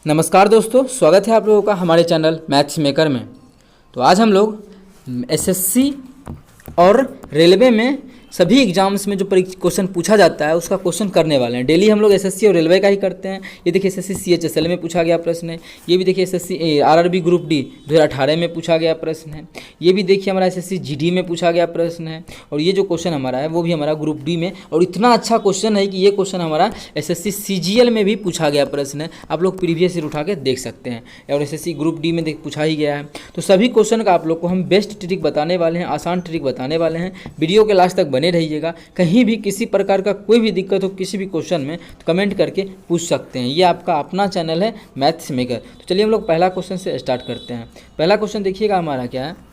नमस्कार दोस्तों, स्वागत है आप लोगों का हमारे चैनल मैथ्स मेकर में। तो आज हम लोग एसएससी और रेलवे में सभी एग्जाम्स में जो क्वेश्चन पूछा जाता है उसका क्वेश्चन करने वाले हैं। डेली हम लोग एसएससी और रेलवे का ही करते हैं। ये देखिए एसएससी सीएचएसएल में पूछा गया प्रश्न है। ये भी देखिए एसएससी आरआरबी ग्रुप डी 2018 में पूछा गया प्रश्न है। ये भी देखिए हमारा एसएससी जीडी में पूछा गया प्रश्न है। और ये जो क्वेश्चन हमारा है वो भी हमारा ग्रुप डी में, और इतना अच्छा क्वेश्चन है कि ये क्वेश्चन हमारा एसएससी सीजीएल में भी पूछा गया प्रश्न है। आप लोग प्रीवियस ईयर उठा के देख सकते हैं, और एसएससी ग्रुप डी में पूछा ही गया है। तो सभी क्वेश्चन का आप लोग को हम बेस्ट ट्रिक बताने वाले हैं, आसान ट्रिक बताने वाले हैं। वीडियो के लास्ट तक बने रहिएगा। कहीं भी किसी प्रकार का कोई भी दिक्कत हो किसी भी क्वेश्चन में तो कमेंट करके पूछ सकते हैं। ये आपका अपना चैनल है मैथ्स मेकर। तो चलिए हम लोग पहला क्वेश्चन से स्टार्ट करते हैं। पहला क्वेश्चन देखिएगा हमारा क्या है।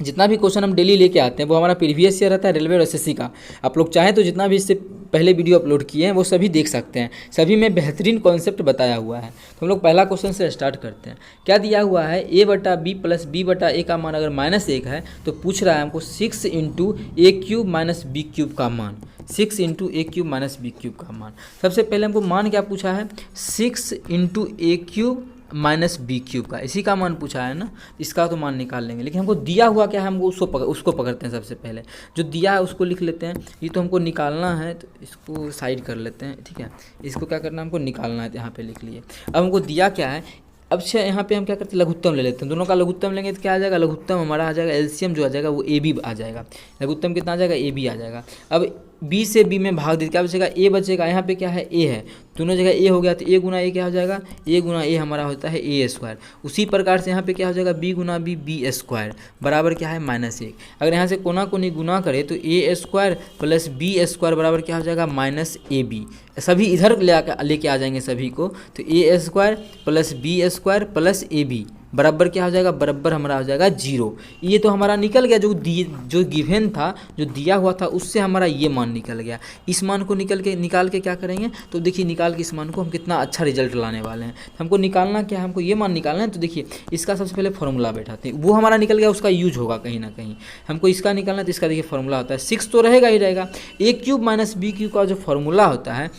जितना भी क्वेश्चन हम डेली लेके आते हैं वो हमारा प्रीवियस ईयर रहता है रेलवे और एसएससी का। आप लोग चाहें तो जितना भी इससे पहले वीडियो अपलोड किए हैं वो सभी देख सकते हैं। सभी में बेहतरीन कॉन्सेप्ट बताया हुआ है। तो हम लोग पहला क्वेश्चन से स्टार्ट करते हैं। क्या दिया हुआ है, a बटा बी प्लस बी बटा ए का मान अगर -1 है तो पूछ रहा है हमको 6 इंटू ए क्यूब माइनस बी क्यूब का मान। 6 इंटू ए क्यूब माइनस बी क्यूब का मान। सबसे पहले हमको मान क्या पूछा है, 6 इंटू ए क्यूब माइनस बी क्यूब का, इसी का मान पूछा है ना। इसका तो मान निकाल लेंगे, लेकिन हमको दिया हुआ क्या है हमको उसको पकड़ते हैं। सबसे पहले जो दिया है उसको लिख लेते हैं। ये तो हमको निकालना है तो इसको साइड कर लेते हैं, ठीक है। इसको क्या करना है, हमको निकालना है, तो यहाँ पे लिख लिए। अब हमको दिया क्या है, अब से यहाँ पे हम क्या करते हैं, लघुत्तम ले लेते हैं। दोनों का लघुत्तम लेंगे तो क्या आ जाएगा, लघुत्तम हमारा आ जाएगा, एलसीएम जो आ जाएगा वो ए बी आ जाएगा। लघुत्तम कितना आ जाएगा, ए बी आ जाएगा। अब बी से बी में भाग दे क्या बचेगा, ए बचेगा। यहाँ पे क्या है, ए है, दोनों जगह ए हो गया तो ए गुना ए क्या हो जाएगा, ए गुना ए हमारा होता है ए स्क्वायर। उसी प्रकार से यहाँ पे क्या हो जाएगा, बी गुना बी स्क्वायर बराबर क्या है -1। अगर यहाँ से कोना कोनी गुना करे तो A square plus B square बराबर क्या हो जाएगा, -ab। सभी इधर लेके आ जाएंगे सभी को, तो A square plus B square plus A B बराबर क्या हो जाएगा, बराबर हमारा हो जाएगा 0। ये तो हमारा निकल गया, जो गिवन था, जो दिया हुआ था उससे हमारा ये मान निकल गया। इस मान को निकाल के क्या करेंगे, तो देखिए निकाल के इस मान को हम कितना अच्छा रिजल्ट लाने वाले हैं। हमको निकालना क्या है, हमको ये मान निकालना है। तो देखिए इसका सबसे पहले फॉर्मूला बैठाते हैं, वो हमारा निकल गया, उसका यूज होगा कहीं ना कहीं। हमको इसका निकालना है तो इसका देखिए फॉर्मूला होता है 6 तो रहेगा ही रहेगा। ए क्यूब माइनस बी क्यूब का जो फॉर्मूला होता है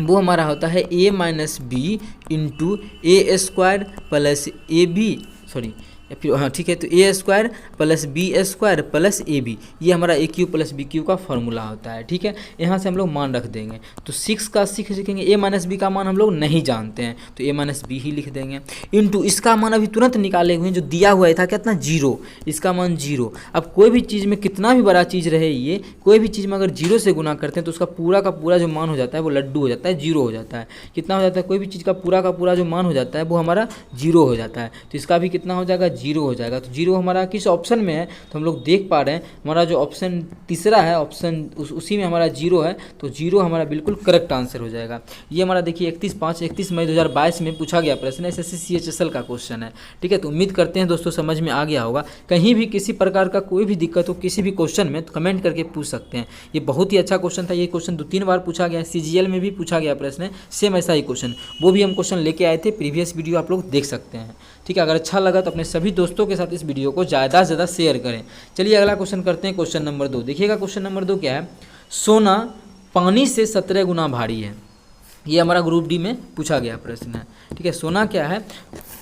वो हमारा होता है a minus B into A square plus A B, sorry फिर हाँ ठीक है, तो A square plus B square plus A B, ये हमारा A cube plus B cube का फॉर्मूला होता है, ठीक है। यहाँ से हम लोग मान रख देंगे, तो 6 का 6 लिखेंगे। ए माइनस बी का मान हम लोग नहीं जानते हैं तो ए माइनस बी ही लिख देंगे, इंटू इसका मान अभी तुरंत निकाले हुए हैं, जो दिया हुआ था कितना 0, इसका मान 0। अब कोई भी चीज़ में कितना भी बड़ा चीज़ रहे, ये कोई भी चीज़ में अगर 0 से गुना करते हैं तो उसका पूरा का पूरा जो मान हो जाता है वो लड्डू हो जाता है, 0 हो जाता है। कितना हो जाता है, कोई भी चीज़ का पूरा जो मान हो जाता है वो हमारा 0 हो जाता है। तो इसका भी कितना हो जाएगा, 0 हो जाएगा। तो 0 हमारा किस ऑप्शन में है, तो हम लोग देख पा रहे हैं हमारा जो ऑप्शन तीसरा है, ऑप्शन उसी में हमारा 0 है। तो 0 हमारा बिल्कुल करेक्ट आंसर हो जाएगा। ये हमारा देखिए 31 मई 2022 में पूछा गया प्रश्न, एसएससी सीएचएसएल का क्वेश्चन है, ठीक है। तो उम्मीद करते हैं दोस्तों समझ में आ गया होगा। कहीं भी किसी प्रकार का कोई भी दिक्कत हो किसी भी क्वेश्चन में तो कमेंट करके पूछ सकते हैं। ये बहुत ही अच्छा क्वेश्चन था। ये क्वेश्चन 2-3 बार पूछा गया है, सीजीएल में भी पूछा गया प्रश्न है, सेम ऐसा ही क्वेश्चन। वो भी हम क्वेश्चन लेके आए थे, प्रीवियस वीडियो आप लोग देख सकते हैं, ठीक है। अगर अच्छा लगा तो अपने सभी दोस्तों के साथ इस वीडियो को ज़्यादा से ज़्यादा शेयर करें। चलिए अगला क्वेश्चन करते हैं, क्वेश्चन नंबर 2। देखिएगा क्वेश्चन नंबर 2 क्या है, सोना पानी से 17 गुना भारी है। ये हमारा ग्रुप डी में पूछा गया प्रश्न है, ठीक है। सोना क्या है,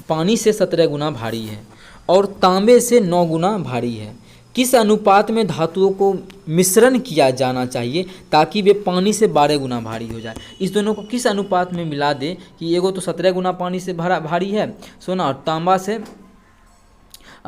पानी से 17 गुना भारी है और तांबे से 9 गुना भारी है। किस अनुपात में धातुओं को मिश्रण किया जाना चाहिए ताकि वे पानी से 12 गुना भारी हो जाए। इस दोनों को किस अनुपात में मिला दे कि एगो तो 17 गुना पानी से भारी है सोना, और तांबा से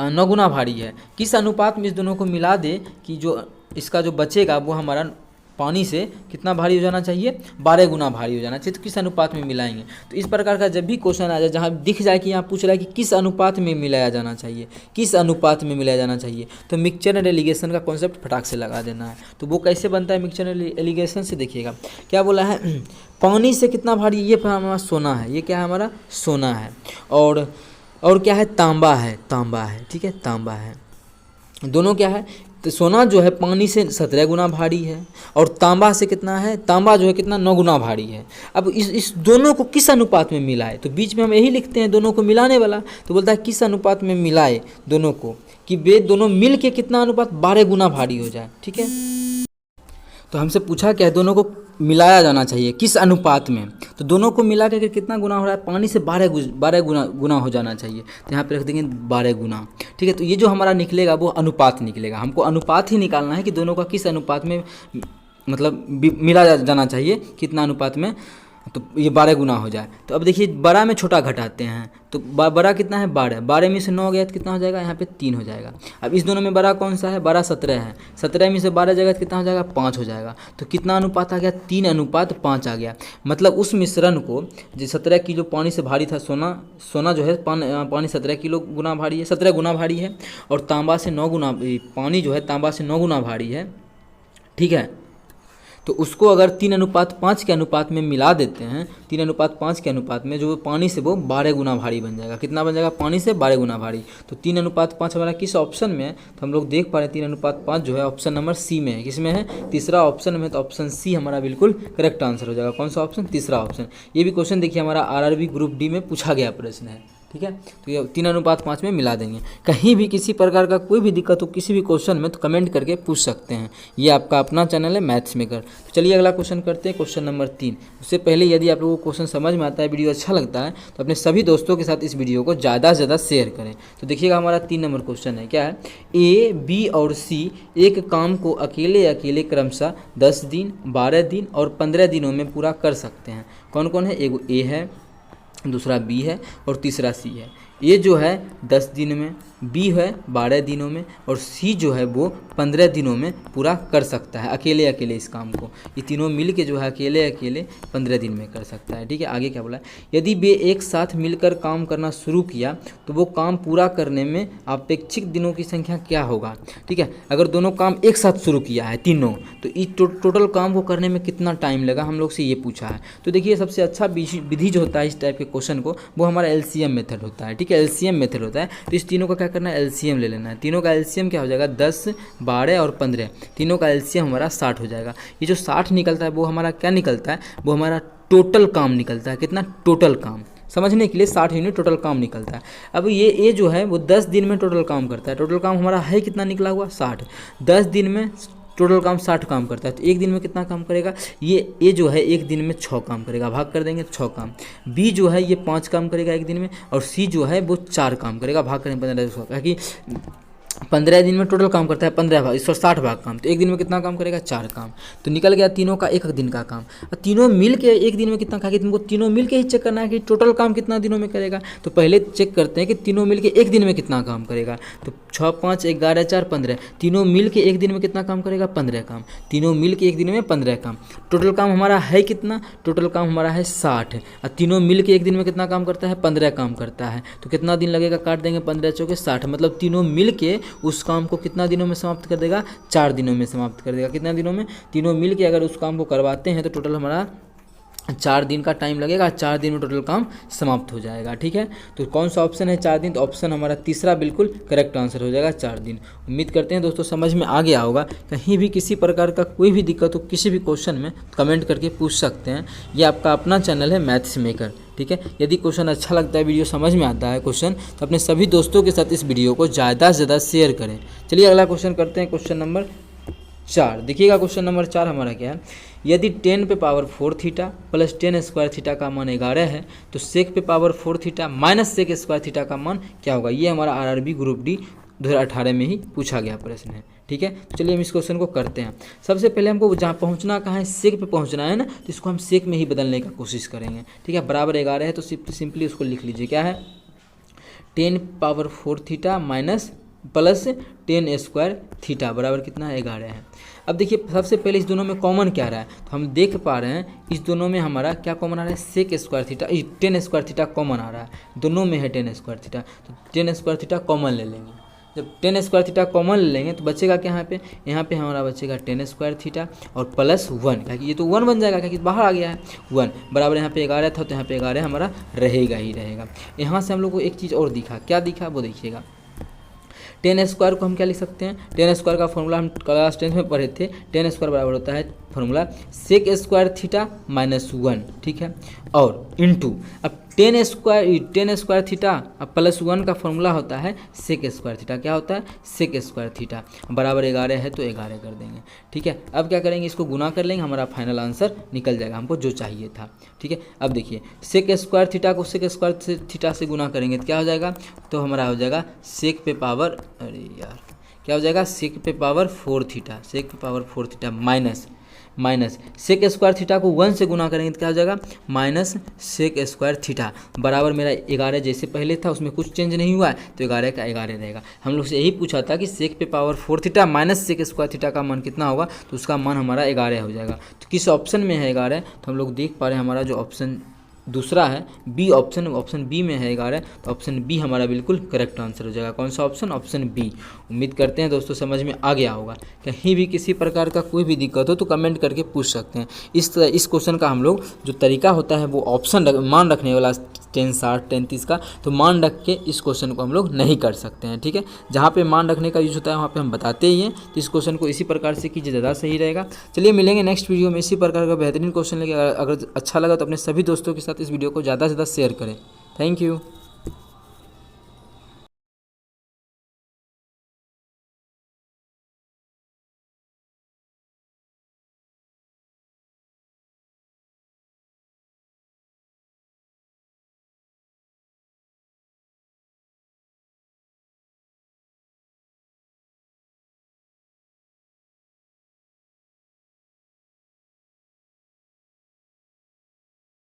9 गुना भारी है। किस अनुपात में इस दोनों को मिला दे कि जो इसका जो बचेगा वो हमारा पानी से कितना भारी हो जाना चाहिए, 12 गुना भारी हो जाना चाहिए। तो किस अनुपात में मिलाएंगे, तो इस प्रकार का जब भी क्वेश्चन आ जाए जहाँ दिख जाए कि यहाँ पूछ रहा है कि किस अनुपात में मिलाया जाना चाहिए, किस अनुपात में मिलाया जाना चाहिए, तो मिक्सचर एंड एलिगेशन का कॉन्सेप्ट फटाक से लगा देना है। तो वो कैसे बनता है मिक्सचर एंड एलिगेशन से, देखिएगा क्या बोला है, पानी से कितना भारी, ये हमारा सोना है, ये क्या है हमारा सोना है, और क्या है, तांबा है, ठीक है, तांबा है। दोनों क्या है, तो सोना जो है पानी से 17 गुना भारी है और तांबा से कितना है, तांबा जो है कितना 9 गुना भारी है। अब इस दोनों को किस अनुपात में मिलाए, तो बीच में हम यही लिखते हैं दोनों को मिलाने वाला। तो बोलता है किस अनुपात में मिलाए दोनों को कि वे दोनों मिल के कितना अनुपात 12 गुना भारी हो जाए, ठीक है। तो हमसे पूछा क्या है, दोनों को मिलाया जाना चाहिए, किस अनुपात में। तो दोनों को मिला के कितना गुना हो रहा है, पानी से 12 गुना हो जाना चाहिए। तो यहाँ पे रख देंगे 12 गुना। ठीक है, तो ये जो हमारा निकलेगा वो अनुपात निकलेगा। हमको अनुपात ही निकालना है कि दोनों का किस अनुपात में मतलब मिला जाना चाहिए, कितना अनुपात में, तो ये 12 गुना हो जाए। तो अब देखिए बड़ा में छोटा घटाते हैं, तो बड़ा कितना है 12, 12 में से 9 गया तो कितना हो जाएगा, यहाँ पे 3 हो जाएगा। अब इस दोनों में बड़ा कौन सा है, बड़ा 17 है, 17 में से 12 जाएगा तो कितना हो जाएगा, 5 हो जाएगा। तो कितना अनुपात आ गया, 3:5 आ गया। मतलब उस मिश्रण को जो 17 किलो पानी से भारी था, सोना जो है पानी 17 किलो गुना भारी है, 17 गुना भारी है, और तांबा से 9 गुना, पानी जो है तांबा से 9 गुना भारी है। ठीक है, तो उसको अगर 3:5 के अनुपात में मिला देते हैं, 3:5 के अनुपात में, जो पानी से वो 12 गुना भारी बन जाएगा। कितना बन जाएगा, पानी से 12 गुना भारी। तो 3:5 हमारा किस ऑप्शन में है, तो हम लोग देख पा रहे हैं 3:5 जो है ऑप्शन नंबर सी में है। किसमें है, तीसरा ऑप्शन में। तो ऑप्शन सी हमारा बिल्कुल करेक्ट आंसर हो जाएगा। कौन सा ऑप्शन, तीसरा ऑप्शन। ये भी क्वेश्चन देखिए हमारा आरआरबी ग्रुप डी में पूछा गया प्रश्न है। ठीक है, तो ये 3:5 में मिला देंगे। कहीं भी किसी प्रकार का कोई भी दिक्कत हो किसी भी क्वेश्चन में तो कमेंट करके पूछ सकते हैं। ये आपका अपना चैनल है मैथ्स मेकर। तो चलिए अगला क्वेश्चन करते हैं, क्वेश्चन नंबर 3। उससे पहले यदि आप लोगों को क्वेश्चन समझ में आता है, वीडियो अच्छा लगता है, तो अपने सभी दोस्तों के साथ इस वीडियो को ज़्यादा से ज़्यादा शेयर करें। तो देखिएगा हमारा 3 नंबर क्वेश्चन है, क्या है, ए, बी और सी एक काम को अकेले अकेले क्रमशः 10 दिन, 12 दिन और 15 दिनों में पूरा कर सकते हैं। कौन कौन है, एक ए है, दूसरा बी है और तीसरा सी है। ये जो है 10 दिन में, बी है 12 दिनों में और सी जो है वो 15 दिनों में पूरा कर सकता है अकेले अकेले इस काम को। ये तीनों मिल के जो है अकेले अकेले 15 दिन में कर सकता है। ठीक है, आगे क्या बोला है, यदि वे एक साथ मिलकर काम करना शुरू किया तो वो काम पूरा करने में अपेक्षित दिनों की संख्या क्या होगा। ठीक है, अगर दोनों काम एक साथ शुरू किया है तीनों, तो इस टोटल काम को करने में कितना टाइम लगा, हम लोग से ये पूछा है। तो देखिए सबसे अच्छा विधि जो होता है इस टाइप के क्वेश्चन को, वो हमारा LCM मेथड होता है। ठीक है, LCM मेथड होता है। तो इस तीनों का क्या करना है, LCM ले लेना है। तीनों का LCM क्या हो जाएगा, 10, 12 और 15। तीनों का LCM हमारा 60 हो जाएगा। ये जो 60 निकलता है वो हमारा क्या निकलता है, वो हमारा टोटल काम निकलता है। कितना, टोटल काम। समझने के लिए 60 यूनिट टोटल काम निकलता है। अब ये जो है वो 10 दिन में टोटल काम करता है। टोटल काम हमारा है कितना निकला हुआ, 60। 10 दिन में टोटल काम 60 काम करता है। तो एक दिन में कितना काम करेगा, ये जो है एक दिन में 6 काम करेगा। भाग कर देंगे 6 काम। बी जो है ये 5 काम करेगा एक दिन में, और सी जो है वो 4 काम करेगा। भाग करेंगे 15, कि 15 दिन में टोटल काम करता है 15 भाग, 160 भाग काम। तो एक दिन में कितना काम करेगा, 4 काम। तो निकल गया तीनों का एक दिन का काम। और तीनों मिल के एक दिन में कितना खाएगी, तुमको तीनों मिल के ही चेक करना है कि टोटल काम कितना दिनों में करेगा। तो पहले चेक करते हैं कि तीनों मिल के एक दिन में कितना काम करेगा। तो 6, 5, 11, 4, 15। तीनों मिल के एक दिन में कितना काम करेगा, 15 काम। तीनों मिल के एक दिन में 15 काम। टोटल काम हमारा है कितना, टोटल काम हमारा है 60। और तीनों मिल के एक दिन में कितना काम करता है, 15 काम करता है। तो कितना दिन लगेगा, काट देंगे 15 चौके 60। मतलब तीनों मिल के उस काम को कितना दिनों में समाप्त कर देगा, 4 दिनों में समाप्त कर देगा। कितना दिनों में, तीनों मिल के अगर उस काम को करवाते हैं तो टोटल हमारा 4 दिन का टाइम लगेगा। 4 दिन में टोटल काम समाप्त हो जाएगा। ठीक है, तो कौन सा ऑप्शन है, 4 दिन। तो ऑप्शन हमारा तीसरा बिल्कुल करेक्ट आंसर हो जाएगा, 4 दिन। उम्मीद करते हैं दोस्तों समझ में आ गया होगा। कहीं भी किसी प्रकार का कोई भी दिक्कत हो किसी भी क्वेश्चन में कमेंट करके पूछ सकते हैं। ये आपका अपना चैनल है मैथ्स मेकर। ठीक है, यदि क्वेश्चन अच्छा लगता है, वीडियो समझ में आता है क्वेश्चन, तो अपने सभी दोस्तों के साथ इस वीडियो को ज़्यादा से ज़्यादा शेयर करें। चलिए अगला क्वेश्चन करते हैं, क्वेश्चन नंबर 4। देखिएगा क्वेश्चन नंबर 4 हमारा क्या है, यदि 10 पे power 4 theta plus 10 square theta का मान 11 है तो सेक पे power 4 theta minus sec square theta का मान क्या होगा। ये हमारा आरआरबी ग्रुप डी 2018 में ही पूछा गया प्रश्न है। ठीक है, तो चलिए हम इस क्वेश्चन को करते हैं। सबसे पहले हमको जहाँ पहुँचना कहाँ है, सेक पे पहुँचना है ना, तो इसको हम सेक में ही बदलने का कोशिश करेंगे। ठीक है, बराबर 11 है तो सिंपली उसको लिख लीजिए, क्या है, 10 power 4 theta minus plus 10 square theta बराबर कितना है, 11 है। अब देखिए सबसे पहले इस दोनों में कॉमन क्या रहा है, तो हम देख पा रहे हैं इस दोनों में हमारा क्या कॉमन आ रहा है, sec square theta, 10 square theta common आ रहा है। दोनों में है 10 स्क्वायर थीटा, तो 10 स्क्वायर थीटा कॉमन ले लेंगे। जब 10 स्क्वायर थीटा कॉमन ले लेंगे तो बचेगा क्या, यहाँ पे हमारा बचेगा 10 स्क्वायर थीटा और प्लस 1, क्योंकि ये तो 1 बन जाएगा क्योंकि बाहर आ गया है 1 बराबर यहाँ पे 11 था, तो यहाँ पे 11 हमारा रहेगा ही रहेगा। यहाँ से हम लोग को एक चीज़ और दिखा, क्या दिखा वो देखिएगा। 10 स्क्वायर को हम क्या लिख सकते हैं, 10 स्क्वायर का फॉर्मूला हम क्लास 10 में पढ़े थे। 10 स्क्वायर बराबर होता है formula sec square theta minus 1, ठीक है, और इनटू अब टेन स्क्वायर थीटा प्लस 1 का फॉर्मूला होता है सेक स्क्वायर थीटा। क्या होता है? सेक स्क्वायर थीटा बराबर 11 है तो 11 कर देंगे। ठीक है, अब क्या करेंगे, इसको गुना कर लेंगे, हमारा फाइनल आंसर निकल जाएगा, हमको जो चाहिए था। ठीक है, अब देखिए सेक स्क्वायर थीटा को सेक स्क्वायर थीटा से गुना करेंगे तो क्या हो जाएगा, तो हमारा हो जाएगा सेक पे पावर, अरे यार क्या हो जाएगा, सेक पे पावर 4 थीटा, सेक पे power 4 theta minus sec square theta को 1 से गुना करेंगे तो क्या हो जाएगा, माइनस सेक स्क्वायर थीटा बराबर मेरा 11 जैसे पहले था उसमें कुछ चेंज नहीं हुआ है तो 11 का 11 रहेगा। हम लोग से यही पूछा था कि सेक पे power 4 theta minus sec square theta का मान कितना होगा, तो उसका मान हमारा 11 हो जाएगा। तो किस ऑप्शन में है 11, तो हम लोग देख पा रहे हैं हमारा जो ऑप्शन दूसरा है बी ऑप्शन बी में है 11, तो ऑप्शन बी हमारा बिल्कुल करेक्ट आंसर हो जाएगा। कौन सा ऑप्शन? Option B. उम्मीद करते हैं दोस्तों समझ में आ गया होगा। कहीं भी किसी प्रकार का कोई भी दिक्कत हो तो कमेंट करके पूछ सकते हैं। इस क्वेश्चन का हम लोग जो तरीका होता है वो ऑप्शन मान रखने वाला 10 60 10 30 का, तो मान रख के इस क्वेश्चन को हम लोग नहीं कर सकते हैं। ठीक है, जहाँ पे मान रखने का यूज होता है वहाँ पे हम बताते ही हैं, तो इस क्वेश्चन को इसी प्रकार से कीजिए, ज़्यादा सही रहेगा। चलिए मिलेंगे नेक्स्ट वीडियो में इसी प्रकार का बेहतरीन क्वेश्चन लेके। अगर अच्छा लगा तो अपने सभी दोस्तों के साथ इस वीडियो को ज़्यादा से ज़्यादा शेयर करें। Thank you.